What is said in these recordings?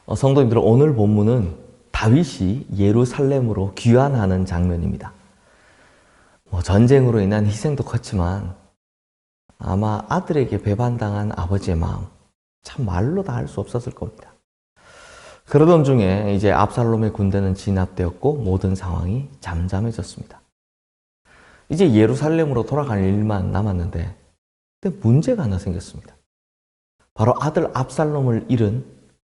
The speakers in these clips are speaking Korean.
성도님들, 오늘 본문은 다윗이 예루살렘으로 귀환하는 장면입니다. 전쟁으로 인한 희생도 컸지만 아마 아들에게 배반당한 아버지의 마음, 참 말로 다 할 수 없었을 겁니다. 그러던 중에 이제 압살롬의 군대는 진압되었고 모든 상황이 잠잠해졌습니다. 이제 예루살렘으로 돌아갈 일만 남았는데, 근데 문제가 하나 생겼습니다. 바로 아들 압살롬을 잃은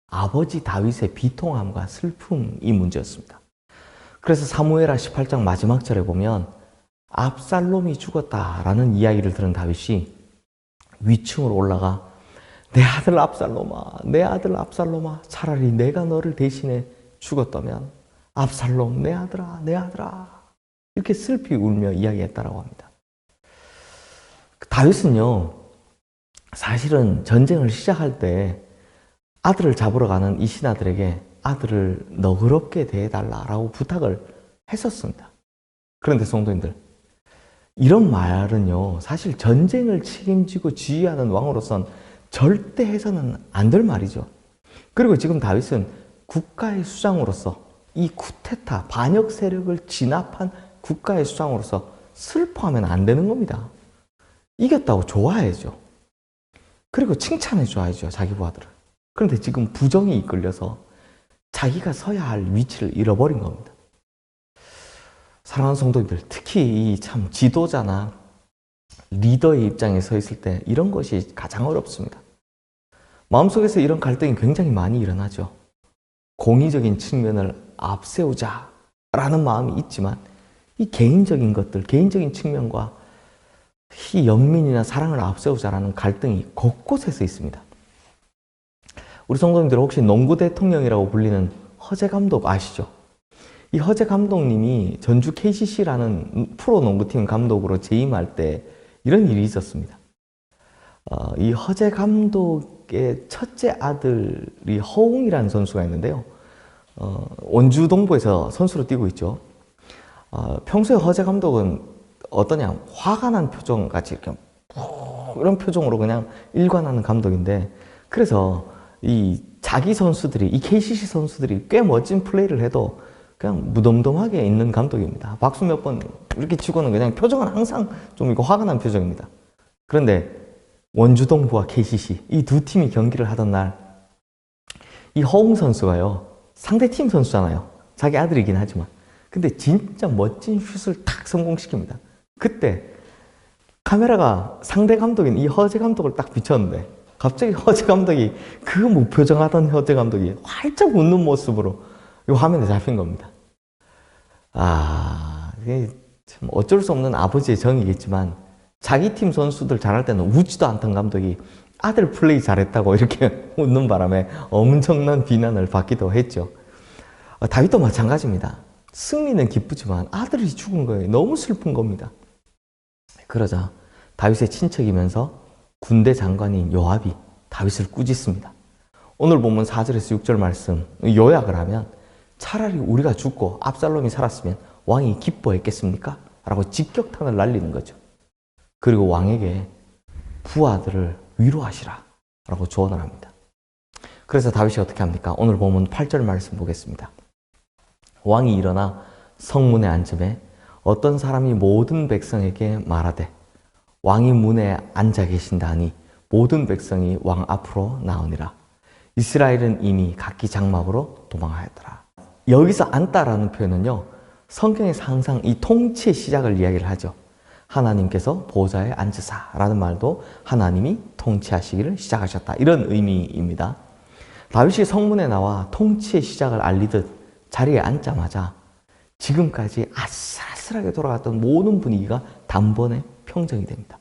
아버지 다윗의 비통함과 슬픔이 문제였습니다. 그래서 사무엘하 18장 마지막 절에 보면 압살롬이 죽었다라는 이야기를 들은 다윗이 위층으로 올라가 내 아들 압살롬아, 내 아들 압살롬아, 차라리 내가 너를 대신해 죽었다면 압살롬 내 아들아, 내 아들아, 이렇게 슬피 울며 이야기했다라고 합니다. 다윗은요, 사실은 전쟁을 시작할 때 아들을 잡으러 가는 이 신하들에게 아들을 너그럽게 대해달라라고 부탁을 했었습니다. 그런데 성도님들, 이런 말은요, 사실 전쟁을 책임지고 지휘하는 왕으로선 절대 해서는 안 될 말이죠. 그리고 지금 다윗은 국가의 수장으로서 이 쿠데타, 반역 세력을 진압한 국가의 수장으로서 슬퍼하면 안 되는 겁니다. 이겼다고 좋아해야죠. 그리고 칭찬해줘야죠, 자기 부하들을. 그런데 지금 부정에 이끌려서 자기가 서야 할 위치를 잃어버린 겁니다. 사랑하는 성도님들, 특히 이 참 지도자나 리더의 입장에 서 있을 때 이런 것이 가장 어렵습니다. 마음속에서 이런 갈등이 굉장히 많이 일어나죠. 공의적인 측면을 앞세우자라는 마음이 있지만 이 개인적인 것들, 개인적인 측면과 이 연민이나 사랑을 앞세우자라는 갈등이 곳곳에서 있습니다. 우리 성도님들 혹시 농구 대통령이라고 불리는 허재 감독 아시죠? 이 허재 감독님이 전주 KCC라는 프로농구팀 감독으로 재임할 때 이런 일이 있었습니다. 이 허재 감독의 첫째 아들이 허웅이라는 선수가 있는데요. 원주 동부에서 선수로 뛰고 있죠. 평소에 허재 감독은 어떠냐, 화가 난 표정 같이 이렇게 이런 표정으로 그냥 일관하는 감독인데, 그래서 이 자기 선수들이, 이 KCC 선수들이 꽤 멋진 플레이를 해도 그냥 무덤덤하게 있는 감독입니다. 박수 몇 번 이렇게 치고는 그냥 표정은 항상 좀 이거 화가 난 표정입니다. 그런데 원주동부와 KCC 이 두 팀이 경기를 하던 날, 이 허웅 선수가요, 상대팀 선수잖아요. 자기 아들이긴 하지만. 근데 진짜 멋진 슛을 탁 성공시킵니다. 그때 카메라가 상대 감독인 이 허재 감독을 딱 비쳤는데, 갑자기 허재 감독이, 그 무표정하던 허재 감독이 활짝 웃는 모습으로 이 화면에 잡힌 겁니다. 이게 참 어쩔 수 없는 아버지의 정이겠지만, 자기 팀 선수들 잘할 때는 웃지도 않던 감독이 아들 플레이 잘했다고 이렇게 웃는 바람에 엄청난 비난을 받기도 했죠. 다윗도 마찬가지입니다. 승리는 기쁘지만 아들이 죽은 거예요. 너무 슬픈 겁니다. 그러자 다윗의 친척이면서 군대 장관인 요압이 다윗을 꾸짖습니다. 오늘 보면 4절에서 6절 말씀 요약을 하면, 차라리 우리가 죽고 압살롬이 살았으면 왕이 기뻐했겠습니까? 라고 직격탄을 날리는 거죠. 그리고 왕에게 부하들을 위로하시라 라고 조언을 합니다. 그래서 다윗이 어떻게 합니까? 오늘 보면 8절 말씀 보겠습니다. 왕이 일어나 성문에 앉음에 어떤 사람이 모든 백성에게 말하되 왕이 문에 앉아 계신다 하니 모든 백성이 왕 앞으로 나오니라. 이스라엘은 이미 각기 장막으로 도망하였더라. 여기서 앉다라는 표현은요, 성경에서 항상 이 통치의 시작을 이야기를 하죠. 하나님께서 보좌에 앉으사라는 말도 하나님이 통치하시기를 시작하셨다, 이런 의미입니다. 다윗이 성문에 나와 통치의 시작을 알리듯 자리에 앉자마자 지금까지 아슬아슬하게 돌아갔던 모든 분위기가 단번에 평정이 됩니다.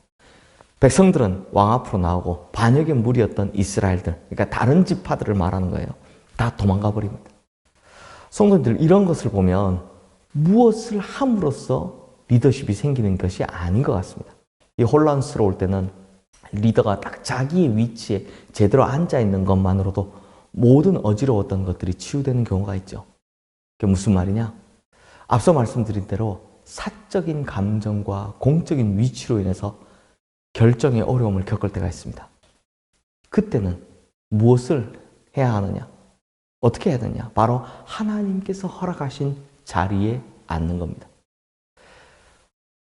백성들은 왕 앞으로 나오고 반역의 무리였던 이스라엘들, 그러니까 다른 지파들을 말하는 거예요. 다 도망가 버립니다. 성도님들, 이런 것을 보면 무엇을 함으로써 리더십이 생기는 것이 아닌 것 같습니다. 이 혼란스러울 때는 리더가 딱 자기의 위치에 제대로 앉아 있는 것만으로도 모든 어지러웠던 것들이 치유되는 경우가 있죠. 그게 무슨 말이냐? 앞서 말씀드린 대로 사적인 감정과 공적인 위치로 인해서 결정의 어려움을 겪을 때가 있습니다. 그때는 무엇을 해야 하느냐? 어떻게 해야 되냐? 바로 하나님께서 허락하신 자리에 앉는 겁니다.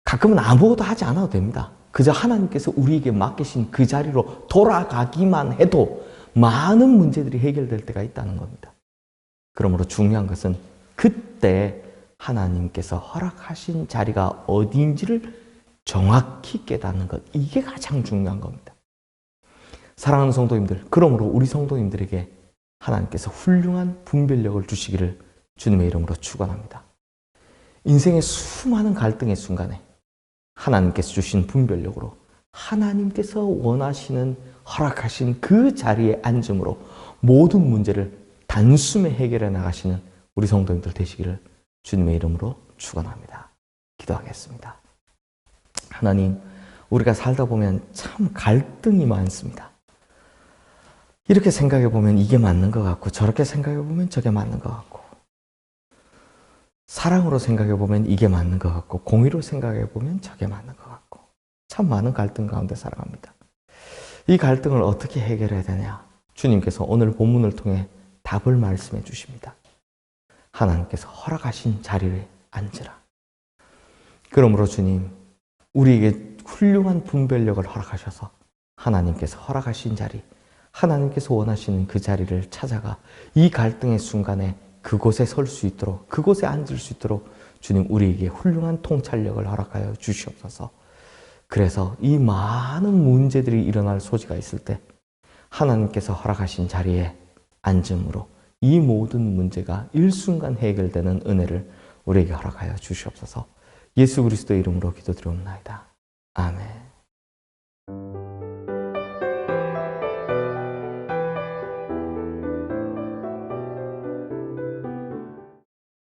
가끔은 아무것도 하지 않아도 됩니다. 그저 하나님께서 우리에게 맡기신 그 자리로 돌아가기만 해도 많은 문제들이 해결될 때가 있다는 겁니다. 그러므로 중요한 것은 그때 하나님께서 허락하신 자리가 어디인지를 정확히 깨닫는 것, 이게 가장 중요한 겁니다. 사랑하는 성도님들, 그러므로 우리 성도님들에게 하나님께서 훌륭한 분별력을 주시기를 주님의 이름으로 축원합니다. 인생의 수많은 갈등의 순간에 하나님께서 주신 분별력으로 하나님께서 원하시는 허락하신 그 자리에 앉음으로 모든 문제를 단숨에 해결해 나가시는 우리 성도님들 되시기를 주님의 이름으로 축원합니다. 기도하겠습니다. 하나님, 우리가 살다 보면 참 갈등이 많습니다. 이렇게 생각해 보면 이게 맞는 것 같고, 저렇게 생각해 보면 저게 맞는 것 같고, 사랑으로 생각해 보면 이게 맞는 것 같고, 공의로 생각해 보면 저게 맞는 것 같고, 참 많은 갈등 가운데 살아갑니다. 이 갈등을 어떻게 해결해야 되냐? 주님께서 오늘 본문을 통해 답을 말씀해 주십니다. 하나님께서 허락하신 자리에 앉으라. 그러므로 주님, 우리에게 훌륭한 분별력을 허락하셔서 하나님께서 허락하신 자리, 하나님께서 원하시는 그 자리를 찾아가 이 갈등의 순간에 그곳에 설 수 있도록, 그곳에 앉을 수 있도록 주님 우리에게 훌륭한 통찰력을 허락하여 주시옵소서. 그래서 이 많은 문제들이 일어날 소지가 있을 때 하나님께서 허락하신 자리에 앉음으로 이 모든 문제가 일순간 해결되는 은혜를 우리에게 허락하여 주시옵소서. 예수 그리스도의 이름으로 기도드리옵나이다.